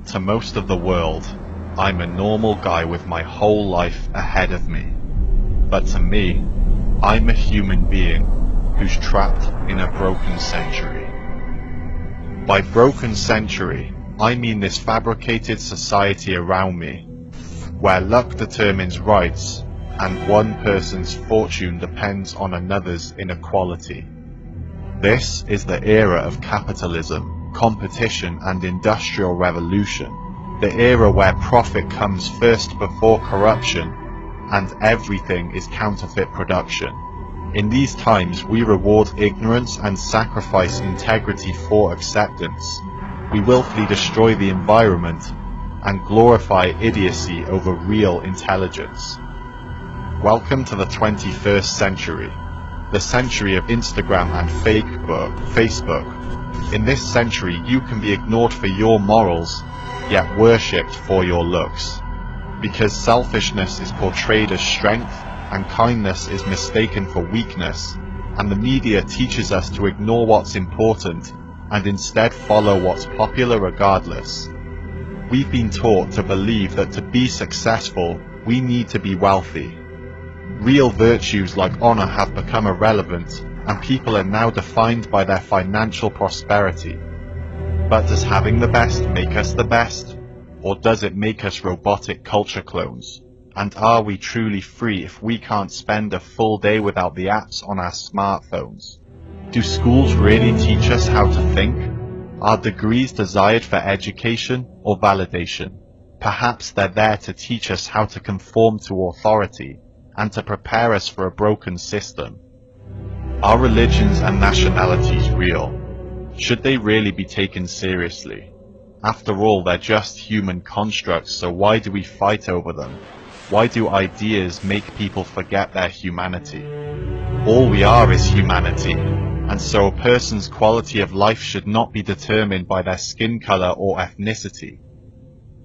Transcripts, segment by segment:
To most of the world, I'm a normal guy with my whole life ahead of me. But to me, I'm a human being who's trapped in a broken century. By broken century, I mean this fabricated society around me, where luck determines rights and one person's fortune depends on another's inequality. This is the era of capitalism, competition and industrial revolution, the era where profit comes first before corruption and everything is counterfeit production. In these times we reward ignorance and sacrifice integrity for acceptance. We willfully destroy the environment and glorify idiocy over real intelligence. Welcome to the 21st century, the century of Instagram and Facebook. In this century you can be ignored for your morals, yet worshipped for your looks. Because selfishness is portrayed as strength and kindness is mistaken for weakness, and the media teaches us to ignore what's important and instead follow what's popular regardless. We've been taught to believe that to be successful, we need to be wealthy. Real virtues like honor have become irrelevant, and people are now defined by their financial prosperity. But does having the best make us the best? Or does it make us robotic culture clones? And are we truly free if we can't spend a full day without the apps on our smartphones? Do schools really teach us how to think? Are degrees desired for education or validation? Perhaps they're there to teach us how to conform to authority and to prepare us for a broken system. Are religions and nationalities real? Should they really be taken seriously? After all, they're just human constructs, so why do we fight over them? Why do ideas make people forget their humanity? All we are is humanity, and so a person's quality of life should not be determined by their skin color or ethnicity.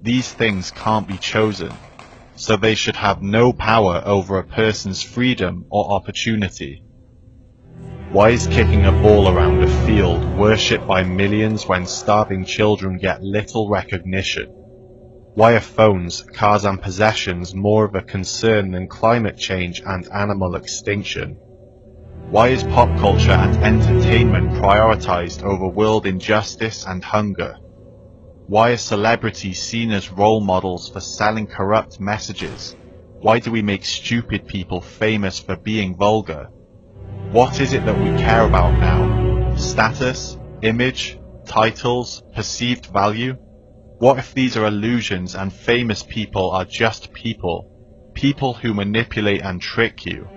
These things can't be chosen, so they should have no power over a person's freedom or opportunity. Why is kicking a ball around a field worshipped by millions when starving children get little recognition? Why are phones, cars and possessions more of a concern than climate change and animal extinction? Why is pop culture and entertainment prioritized over world injustice and hunger? Why are celebrities seen as role models for selling corrupt messages? Why do we make stupid people famous for being vulgar? What is it that we care about now? Status, image, titles, perceived value? What if these are illusions and famous people are just people who manipulate and trick you?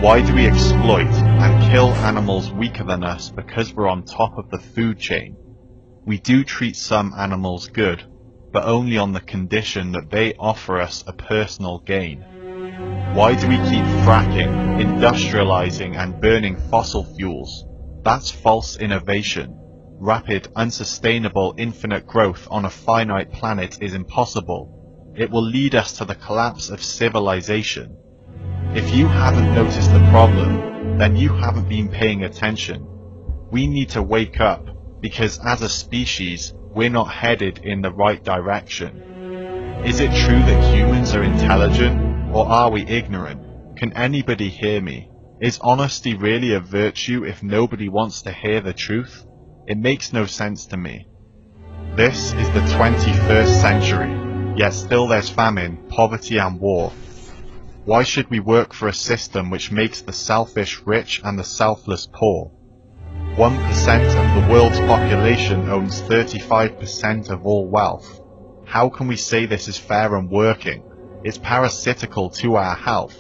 Why do we exploit and kill animals weaker than us because we're on top of the food chain? We do treat some animals good, but only on the condition that they offer us a personal gain. Why do we keep fracking, industrializing and burning fossil fuels? That's false innovation. Rapid, unsustainable, infinite growth on a finite planet is impossible. It will lead us to the collapse of civilization. If you haven't noticed the problem, then you haven't been paying attention. We need to wake up, because as a species, we're not headed in the right direction. Is it true that humans are intelligent? Or are we ignorant? Can anybody hear me? Is honesty really a virtue if nobody wants to hear the truth? It makes no sense to me. This is the 21st century, yet still there's famine, poverty and war. Why should we work for a system which makes the selfish rich and the selfless poor? 1% of the world's population owns 35% of all wealth. How can we say this is fair and working? It's parasitical to our health.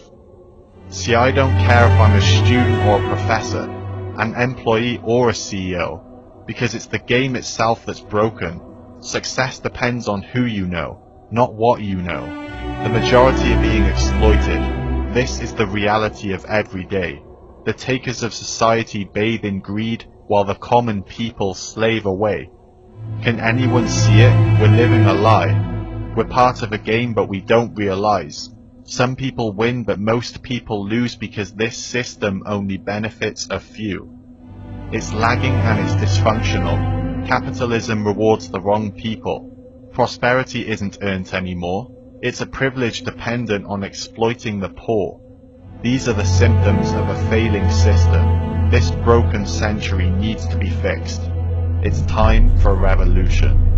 See, I don't care if I'm a student or a professor, an employee or a CEO, because it's the game itself that's broken. Success depends on who you know, not what you know. The majority are being exploited. This is the reality of every day. The takers of society bathe in greed, while the common people slave away. Can anyone see it? We're living a lie. We're part of a game, but we don't realize. Some people win, but most people lose because this system only benefits a few. It's lagging and it's dysfunctional. Capitalism rewards the wrong people. Prosperity isn't earned anymore. It's a privilege dependent on exploiting the poor. These are the symptoms of a failing system. This broken century needs to be fixed. It's time for a revolution.